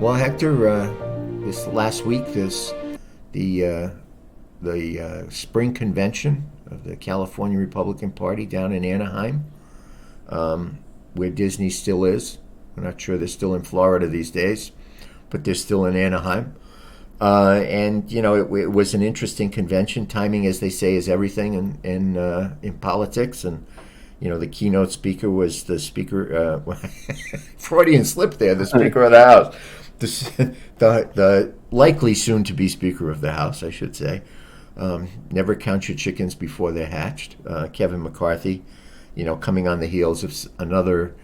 Well, Hector, this last week, the spring convention of the California Republican Party down in Anaheim, where Disney still is. I'm not sure they're still in Florida these days, but they're still in Anaheim. And it was an interesting convention. Timing, as they say, is everything in politics. And the keynote speaker was the speaker. Freudian slip there. The Speaker of the House, the likely soon to be Speaker of the House, I should say. Never count your chickens before they're hatched. Kevin McCarthy, coming on the heels of another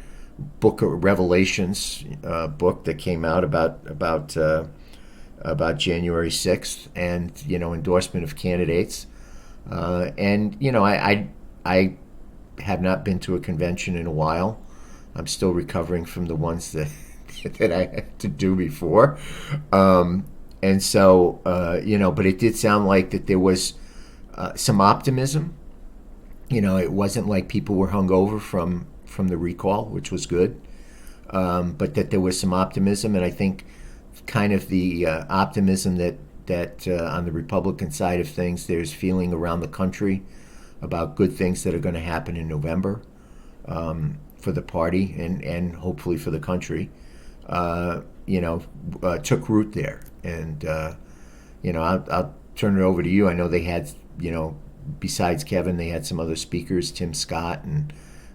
book of Revelations book that came out about January 6th, and endorsement of candidates. I have not been to a convention in a while. I'm still recovering from the ones that that I had to do before. And so, but it did sound like that there was some optimism. It wasn't like people were hungover from the recall, which was good, but that there was some optimism. And I think kind of the optimism that on the Republican side of things, there's feeling around the country about good things that are going to happen in November for the party and hopefully for the country. Took root there. And, I'll turn it over to you. I know they had, besides Kevin, they had some other speakers, Tim Scott and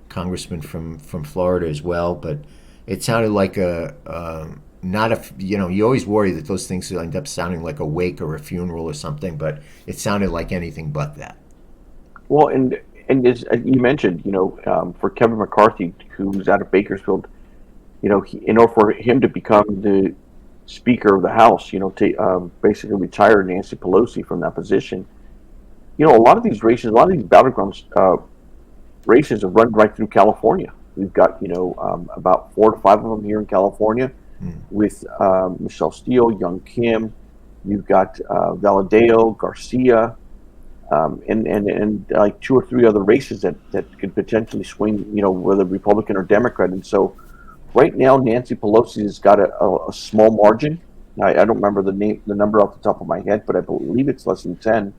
Congressman from Florida as well. But it sounded like not a, you always worry that those things end up sounding like a wake or a funeral or something, but it sounded like anything but that. Well, and as you mentioned, for Kevin McCarthy, who's out of Bakersfield, in order for him to become the Speaker of the House, to basically retire Nancy Pelosi from that position, a lot of these races, a lot of these battleground races have run right through California. We've got, about 4 to 5 of them here in California with Michelle Steele, Young Kim. You've got Valadeo, Garcia, and like 2 or 3 other races that could potentially swing, whether Republican or Democrat. And so right now, Nancy Pelosi has got a small margin. I don't remember the number off the top of my head, but I believe it's less than 10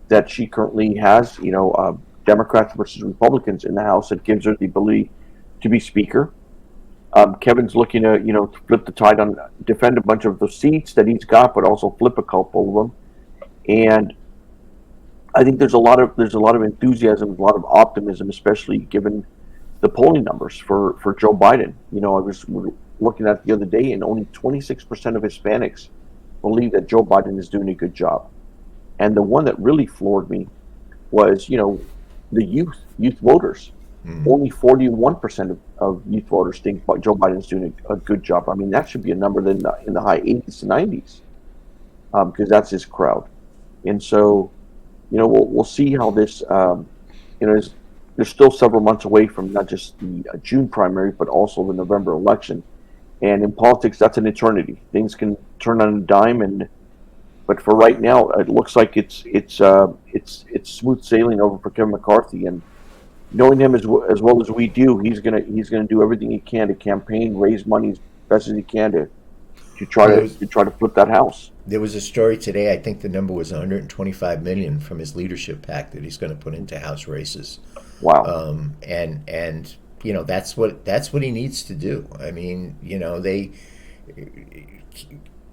that she currently has, Democrats versus Republicans in the House that gives her the ability to be Speaker. Kevin's looking to, flip the tide on defend a bunch of the seats that he's got, but also flip a couple of them. And I think there's a lot of enthusiasm, a lot of optimism, especially given the polling numbers for Joe Biden. I was looking at it the other day, and only 26% of Hispanics believe that Joe Biden is doing a good job. And the one that really floored me was, the youth voters. Only 41% of youth voters think Joe Biden's doing a good job. I mean, that should be a number in the high 80s to 90s, because that's his crowd. And so, we'll see how this, there's still several months away from not just the June primary, but also the November election. And in politics, that's an eternity. Things can turn on a dime, but for right now, it looks like it's smooth sailing over for Kevin McCarthy. And knowing him as well as we do, he's gonna do everything he can to campaign, raise money as best as he can to try to flip that house. There was a story today. I think the number was 125 million from his leadership PAC that he's going to put into House races. Wow. And that's what he needs to do. I mean,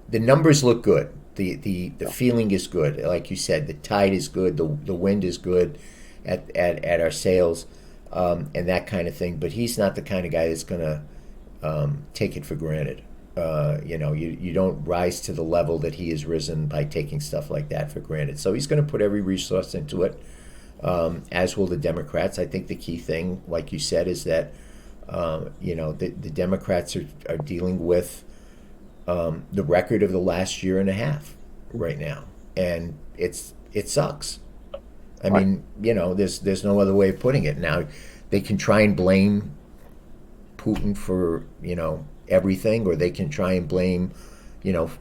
the numbers look good. The feeling is good. Like you said, the tide is good. The wind is good at our sales, and that kind of thing. But he's not the kind of guy that's going to take it for granted. You don't rise to the level that he has risen by taking stuff like that for granted. So he's going to put every resource into it, as will the Democrats. I think the key thing, like you said, is that the Democrats are dealing with the record of the last year and a half right now, and it sucks. I mean, there's no other way of putting it. Now, they can try and blame Putin for everything, or they can try and blame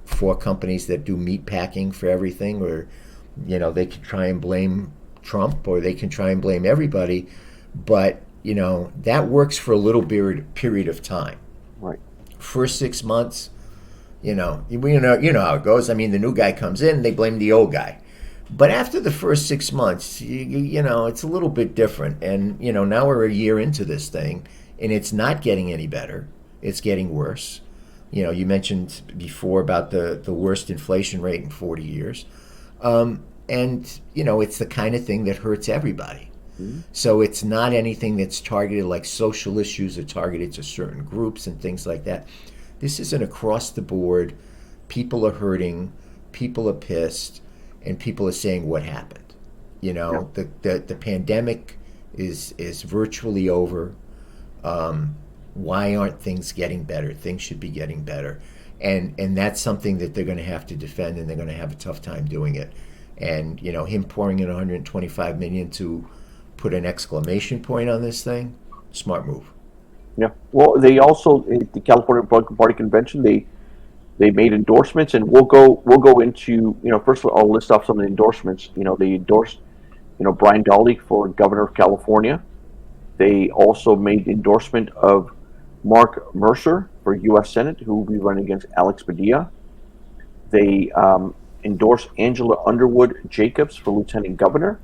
4 companies that do meat packing for everything, or they can try and blame Trump, or they can try and blame everybody. But that works for a little period of time. Right. First 6 months, You know how it goes. I mean, the new guy comes in, they blame the old guy. But after the first 6 months, it's a little bit different. And now we're a year into this thing, and it's not getting any better. It's getting worse. You mentioned before about the worst inflation rate in 40 years. And it's the kind of thing that hurts everybody. Mm-hmm. So it's not anything that's targeted like social issues or targeted to certain groups and things like that. This is an across the board. People are hurting, people are pissed, and people are saying what happened. Yeah. The pandemic is virtually over. Why aren't things getting better? Things should be getting better. And that's something that they're going to have to defend, and they're going to have a tough time doing it. And him pouring in $125 million to put an exclamation point on this thing, smart move. Yeah. Well, they also at the California Republican Party convention they made endorsements, and we'll go into first of all I'll list off some of the endorsements. They endorsed Brian Dahle for governor of California. They also made endorsement of Mark Mercer for U.S. Senate, who will be running against Alex Padilla. They endorsed Angela Underwood Jacobs for lieutenant governor.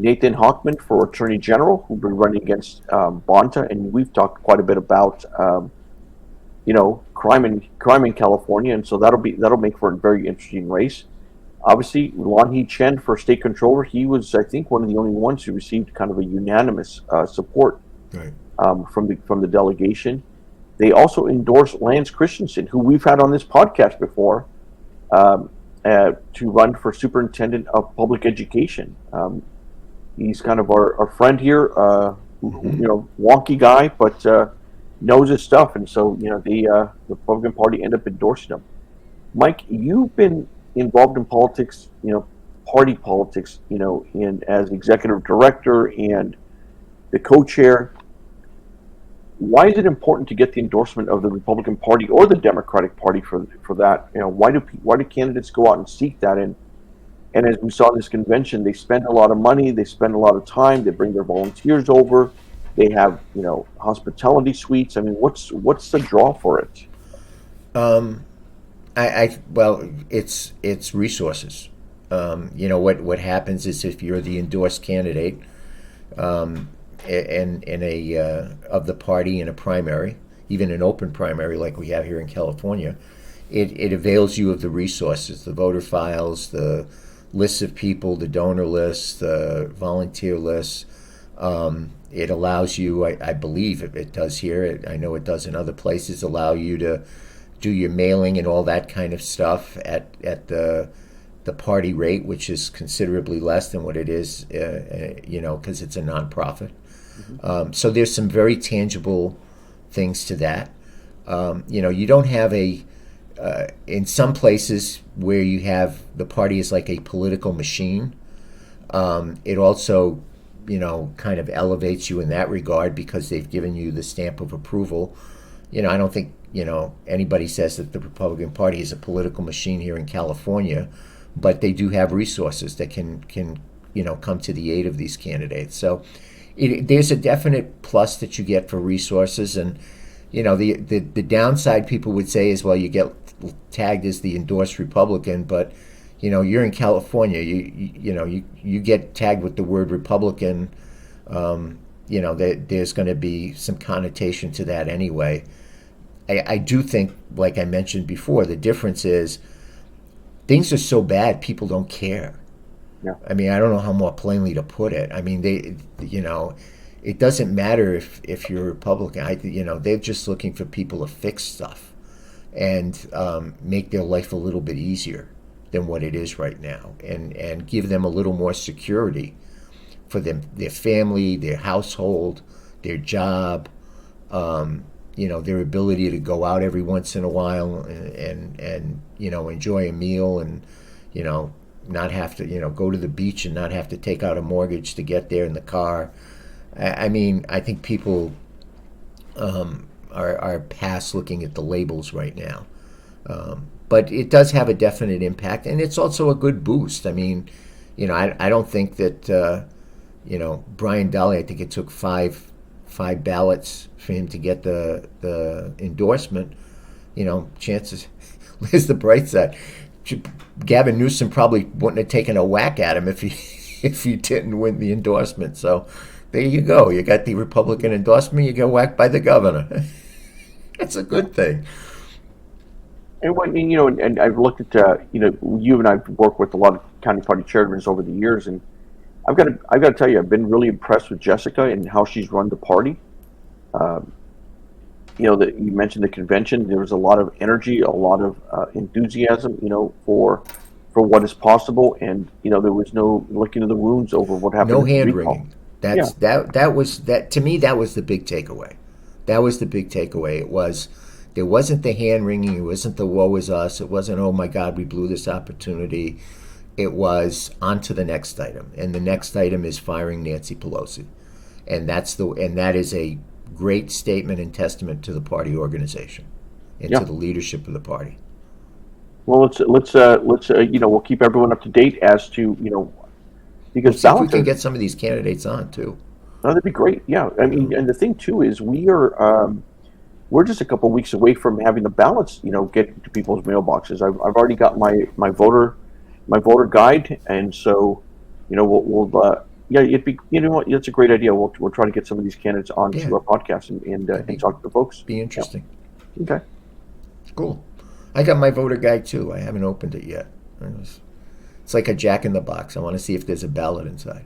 Nathan Hochman for Attorney General, who'll be running against Bonta, and we've talked quite a bit about crime in California, and so that'll make for a very interesting race. Obviously, Lanhee Chen for state controller, he was, I think, one of the only ones who received kind of a unanimous support right. from the delegation. They also endorsed Lance Christensen, who we've had on this podcast before, to run for superintendent of public education. He's kind of our friend here, wonky guy, but knows his stuff, and so the Republican Party ended up endorsing him. Mike, you've been involved in politics, party politics, in as executive director and the co-chair. Why is it important to get the endorsement of the Republican Party or the Democratic Party for that? Why do candidates go out and seek that? And as we saw in this convention, they spend a lot of money, they spend a lot of time, they bring their volunteers over, they have hospitality suites. I mean, what's the draw for it? Well, it's resources. What happens is if you're the endorsed candidate in a of the party in a primary, even an open primary like we have here in California, it avails you of the resources, the voter files, the lists of people, the donor lists, the volunteer lists. It allows you, I believe it does here, I know it does in other places, allow you to do your mailing and all that kind of stuff at the party rate, which is considerably less than what it is, because it's a nonprofit. Mm-hmm. So there's some very tangible things to that. You don't have in some places where you have the party is like a political machine. It also, kind of elevates you in that regard because they've given you the stamp of approval. I don't think, anybody says that the Republican Party is a political machine here in California, but they do have resources that can come to the aid of these candidates. So there's a definite plus that you get for resources. And, the downside people would say is, well, you get tagged as the endorsed Republican, but you're in California. You get tagged with the word Republican. There's going to be some connotation to that anyway. I do think, like I mentioned before, the difference is things are so bad people don't care. Yeah. I mean, I don't know how more plainly to put it. I mean, it doesn't matter if you're a Republican. They're just looking for people to fix stuff and make their life a little bit easier than what it is right now, and give them a little more security for them, their family, their household, their job, their ability to go out every once in a while and enjoy a meal and not have to go to the beach and not have to take out a mortgage to get there in the car. I mean, I think people are past looking at the labels right now. But it does have a definite impact, and it's also a good boost. I mean, I don't think that, Brian Dahle, I think it took five ballots for him to get the endorsement. chances. Here's the bright side. Gavin Newsom probably wouldn't have taken a whack at him if he if he didn't win the endorsement. So there you go. You got the Republican endorsement. You get whacked by the governor. That's a good thing. And and I've looked at you and I've worked with a lot of county party chairmen over the years, and I've got to tell you, I've been really impressed with Jessica and how she's run the party. Um, that you mentioned the convention. There was a lot of energy, a lot of enthusiasm, for what is possible, and there was no licking of the wounds over what happened. No At the hand recall. wringing. That was that to me. That was the big takeaway. That was the big takeaway. There wasn't the hand wringing. It wasn't the woe is us. It wasn't, oh my God, we blew this opportunity. It was on to the next item, and the next item is firing Nancy Pelosi, and that is a great statement and testament to the party organization and Yeah. to the leadership of the party. Well, let's we'll keep everyone up to date as to We'll because see if we ballots can are. get some of these candidates on too. Oh, that'd be great. Yeah, I mean, and the thing too is we're just a couple of weeks away from having the ballots, get to people's mailboxes. I've already got my voter guide, and so we'll yeah, it'd be what, it's a great idea. We'll try to get some of these candidates onto Yeah. our podcast and talk to the folks. Be interesting. Yeah. Okay. Cool. I got my voter guide too. I haven't opened it yet. It's like a jack in the box. I want to see if there's a ballot inside.